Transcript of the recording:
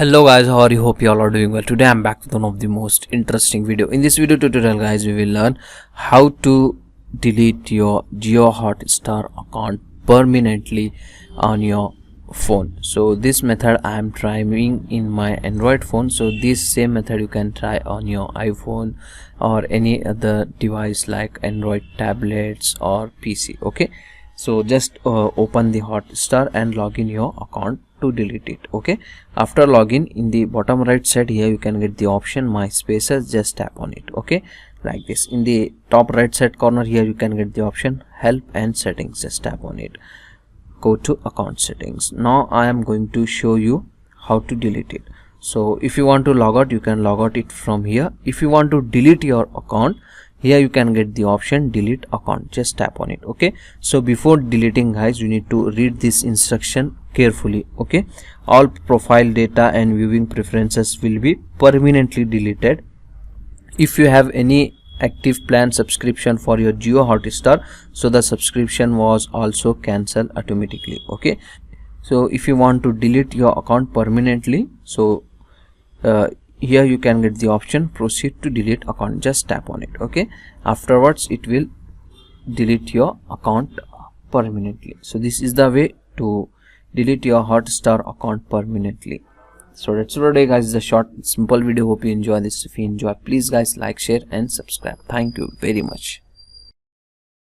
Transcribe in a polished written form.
Hello guys, how are you? Hope you all are doing well. Today I'm back with one of the most interesting video. In this video tutorial guys, we will learn how to delete your JioHotstar account permanently on your phone. So this method I am trying in my Android phone. So this same method you can try on your iPhone or any other device like Android tablets or PC. Okay, so just open the Hotstar and log in your account to delete it. Okay, after login, in the bottom right side here you can get the option my spaces. Just tap on it. Okay, like this. In the top right side corner here you can get the option help and settings. Just tap on it. Go to account settings. Now I am going to show you how to delete it. So if you want to log out, you can log out it from here. If you want to delete your account, here you can get the option delete account. Just tap on it. Okay, so before deleting guys, you need to read this instruction carefully. Okay, all profile data and viewing preferences will be permanently deleted. If you have any active plan subscription for your JioHotstar, so the subscription was also cancelled automatically. Okay, so if you want to delete your account permanently, so here you can get the option proceed to delete account. Just tap on it. Okay, afterwards it will delete your account permanently. So this is the way to delete your Hotstar account permanently. So that's it for today guys. It's a short simple video. Hope you enjoy this. If you enjoy, please guys like, share and subscribe. Thank you very much.